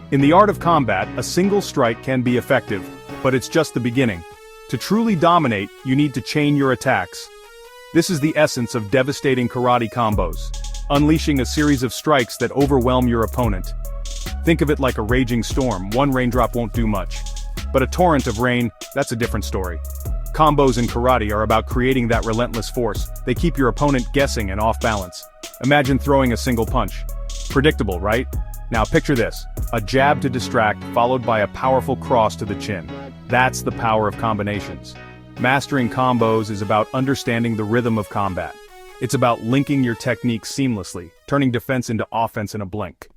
In the art of combat, a single strike can be effective, but it's just the beginning. To truly dominate, you need to chain your attacks. This is the essence of devastating karate combos, unleashing a series of strikes that overwhelm your opponent. Think of it like a raging storm. One raindrop won't do much. But a torrent of rain, that's a different story. Combos in karate are about creating that relentless force. They keep your opponent guessing and off balance. Imagine throwing a single punch. Predictable, right? Now picture this. A jab to distract, followed by a powerful cross to the chin. That's the power of combinations. Mastering combos is about understanding the rhythm of combat. It's about linking your techniques seamlessly, turning defense into offense in a blink.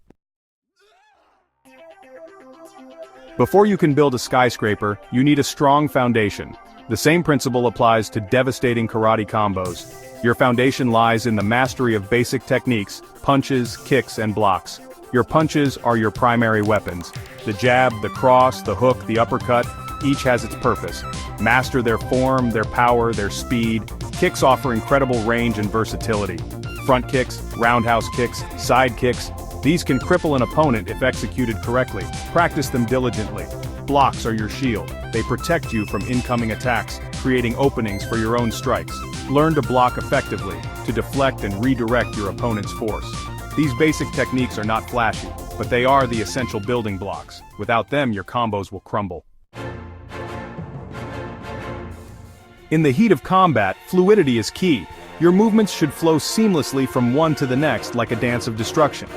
Before you can build a skyscraper, you need a strong foundation. The same principle applies to devastating karate combos. Your foundation lies in the mastery of basic techniques, punches, kicks, and blocks. Your punches are your primary weapons. The jab, the cross, the hook, the uppercut, each has its purpose. Master their form, their power, their speed. Kicks offer incredible range and versatility. Front kicks, roundhouse kicks, side kicks. These can cripple an opponent if executed correctly. Practice them diligently. Blocks are your shield. They protect you from incoming attacks, creating openings for your own strikes. Learn to block effectively, to deflect and redirect your opponent's force. These basic techniques are not flashy, but they are the essential building blocks. Without them, your combos will crumble. In the heat of combat, fluidity is key. Your movements should flow seamlessly from one to the next like a dance of destruction.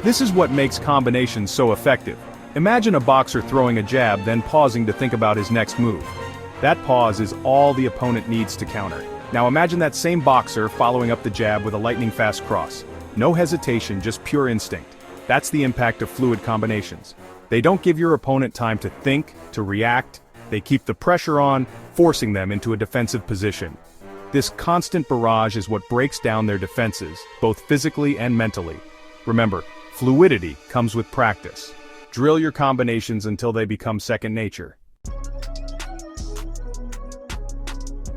This is what makes combinations so effective. Imagine a boxer throwing a jab, then pausing to think about his next move. That pause is all the opponent needs to counter. Now imagine that same boxer following up the jab with a lightning-fast cross. No hesitation, just pure instinct. That's the impact of fluid combinations. They don't give your opponent time to think, to react. They keep the pressure on, forcing them into a defensive position. This constant barrage is what breaks down their defenses, both physically and mentally. Remember, fluidity comes with practice. Drill your combinations until they become second nature.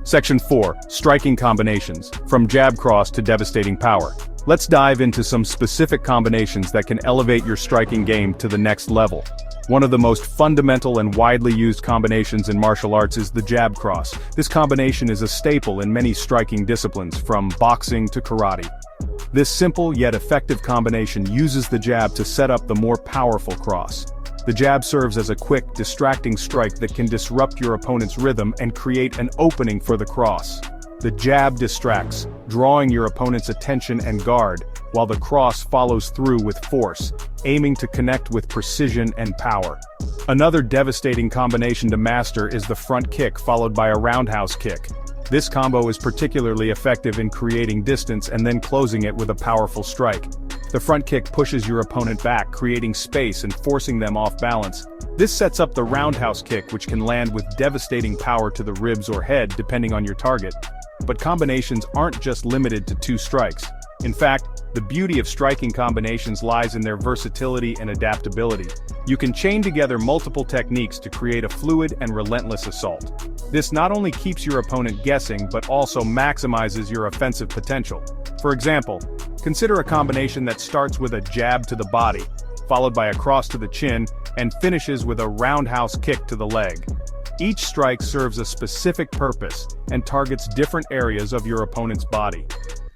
Section 4. Striking combinations, from jab cross to devastating power. Let's dive into some specific combinations that can elevate your striking game to the next level. One of the most fundamental and widely used combinations in martial arts is the jab cross. This combination is a staple in many striking disciplines, from boxing to karate. This simple yet effective combination uses the jab to set up the more powerful cross. The jab serves as a quick, distracting strike that can disrupt your opponent's rhythm and create an opening for the cross. The jab distracts, drawing your opponent's attention and guard, while the cross follows through with force, aiming to connect with precision and power. Another devastating combination to master is the front kick followed by a roundhouse kick. This combo is particularly effective in creating distance and then closing it with a powerful strike. The front kick pushes your opponent back, creating space and forcing them off balance. This sets up the roundhouse kick, which can land with devastating power to the ribs or head depending on your target. But combinations aren't just limited to two strikes. In fact, the beauty of striking combinations lies in their versatility and adaptability. You can chain together multiple techniques to create a fluid and relentless assault. This not only keeps your opponent guessing but also maximizes your offensive potential. For example, consider a combination that starts with a jab to the body, followed by a cross to the chin, and finishes with a roundhouse kick to the leg. Each strike serves a specific purpose and targets different areas of your opponent's body.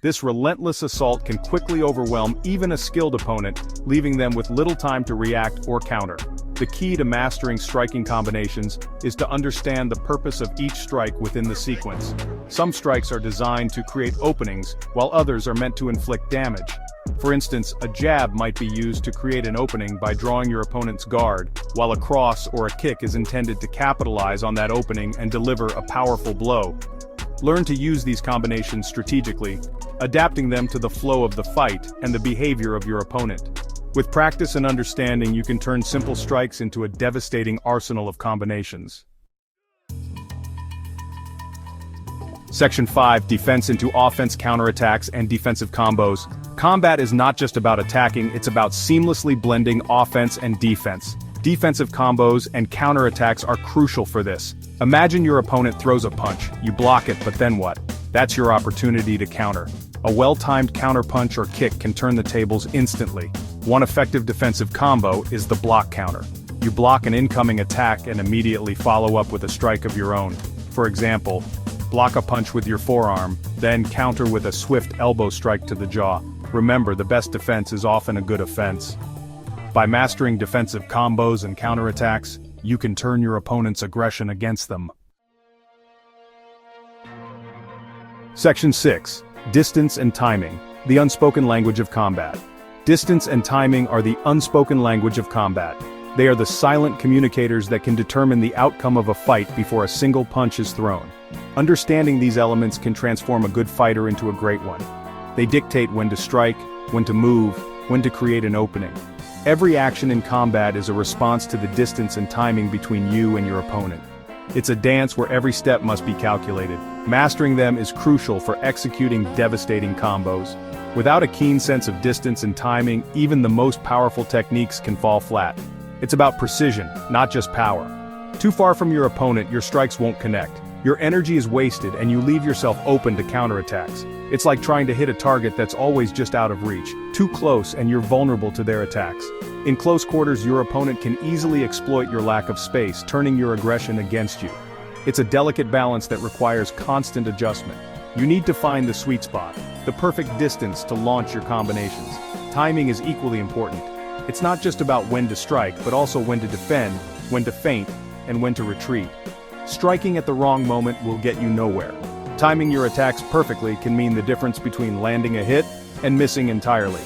This relentless assault can quickly overwhelm even a skilled opponent, leaving them with little time to react or counter. The key to mastering striking combinations is to understand the purpose of each strike within the sequence. Some strikes are designed to create openings, while others are meant to inflict damage. For instance, a jab might be used to create an opening by drawing your opponent's guard, while a cross or a kick is intended to capitalize on that opening and deliver a powerful blow. Learn to use these combinations strategically, adapting them to the flow of the fight and the behavior of your opponent. With practice and understanding, you can turn simple strikes into a devastating arsenal of combinations. Section 5. Defense into offense, counterattacks, and defensive combos. Combat is not just about attacking, it's about seamlessly blending offense and defense. Defensive combos and counterattacks are crucial for this. Imagine your opponent throws a punch, you block it, but then what? That's your opportunity to counter. A well-timed counterpunch or kick can turn the tables instantly. One effective defensive combo is the block counter. You block an incoming attack and immediately follow up with a strike of your own. For example, block a punch with your forearm, then counter with a swift elbow strike to the jaw. Remember, the best defense is often a good offense. By mastering defensive combos and counterattacks, you can turn your opponent's aggression against them. Section 6. Distance and timing, the unspoken language of combat. Distance and timing are the unspoken language of combat. They are the silent communicators that can determine the outcome of a fight before a single punch is thrown. Understanding these elements can transform a good fighter into a great one. They dictate when to strike, when to move, when to create an opening. Every action in combat is a response to the distance and timing between you and your opponent. It's a dance where every step must be calculated. Mastering them is crucial for executing devastating combos. Without a keen sense of distance and timing, even the most powerful techniques can fall flat. It's about precision, not just power. Too far from your opponent, your strikes won't connect. Your energy is wasted and you leave yourself open to counterattacks. It's like trying to hit a target that's always just out of reach. Too close and you're vulnerable to their attacks. In close quarters, your opponent can easily exploit your lack of space, turning your aggression against you. It's a delicate balance that requires constant adjustment. You need to find the sweet spot, the perfect distance to launch your combinations. Timing is equally important. It's not just about when to strike, but also when to defend, when to feint, and when to retreat. Striking at the wrong moment will get you nowhere. Timing your attacks perfectly can mean the difference between landing a hit and missing entirely.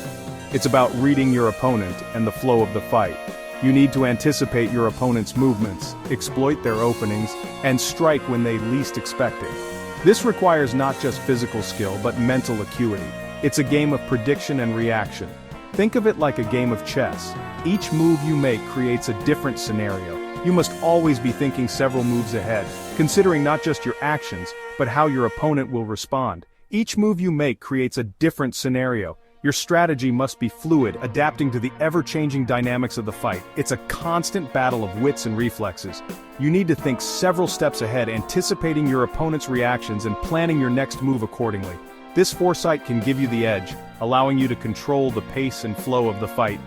It's about reading your opponent and the flow of the fight. You need to anticipate your opponent's movements, exploit their openings, and strike when they least expect it. This requires not just physical skill but mental acuity. It's a game of prediction and reaction. Think of it like a game of chess. Each move you make creates a different scenario. You must always be thinking several moves ahead, considering not just your actions, but how your opponent will respond. Each move you make creates a different scenario. Your strategy must be fluid, adapting to the ever-changing dynamics of the fight. It's a constant battle of wits and reflexes. You need to think several steps ahead, anticipating your opponent's reactions and planning your next move accordingly. This foresight can give you the edge, allowing you to control the pace and flow of the fight.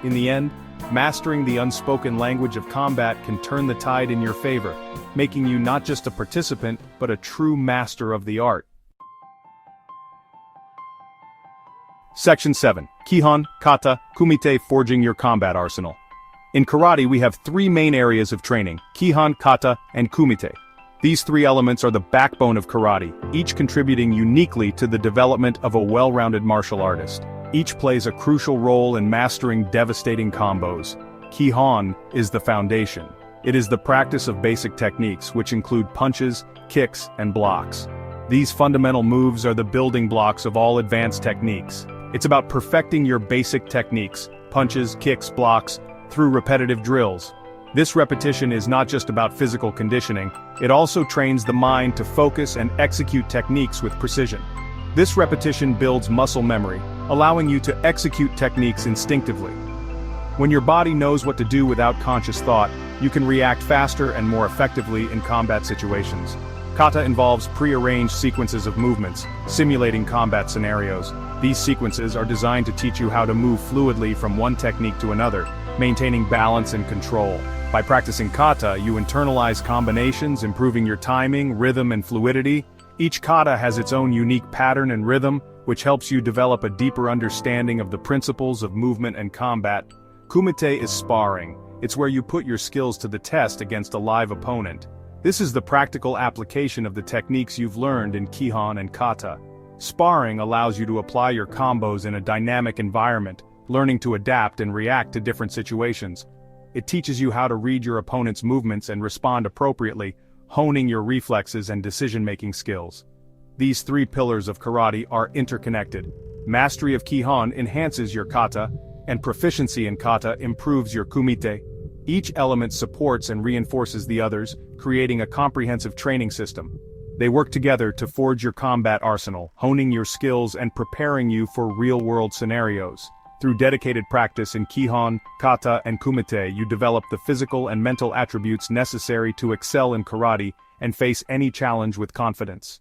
In the end, mastering the unspoken language of combat can turn the tide in your favor, making you not just a participant, but a true master of the art. Section 7. Kihon, Kata, Kumite, forging your combat arsenal. In karate we have three main areas of training: Kihon, Kata, and Kumite. These three elements are the backbone of karate, each contributing uniquely to the development of a well-rounded martial artist. Each plays a crucial role in mastering devastating combos. Kihon is the foundation. It is the practice of basic techniques, which include punches, kicks, and blocks. These fundamental moves are the building blocks of all advanced techniques. It's about perfecting your basic techniques, punches, kicks, blocks, through repetitive drills. This repetition is not just about physical conditioning, it also trains the mind to focus and execute techniques with precision. This repetition builds muscle memory, allowing you to execute techniques instinctively. When your body knows what to do without conscious thought, you can react faster and more effectively in combat situations. Kata involves pre-arranged sequences of movements, simulating combat scenarios. These sequences are designed to teach you how to move fluidly from one technique to another, maintaining balance and control. By practicing kata, you internalize combinations, improving your timing, rhythm, and fluidity. Each kata has its own unique pattern and rhythm, which helps you develop a deeper understanding of the principles of movement and combat. Kumite is sparring. It's where you put your skills to the test against a live opponent. This is the practical application of the techniques you've learned in Kihon and Kata. Sparring allows you to apply your combos in a dynamic environment, learning to adapt and react to different situations. It teaches you how to read your opponent's movements and respond appropriately, honing your reflexes and decision-making skills. These three pillars of karate are interconnected. Mastery of Kihon enhances your kata, and proficiency in kata improves your kumite. Each element supports and reinforces the others, creating a comprehensive training system. They work together to forge your combat arsenal, honing your skills and preparing you for real-world scenarios. Through dedicated practice in Kihon, Kata, and Kumite, you develop the physical and mental attributes necessary to excel in karate and face any challenge with confidence.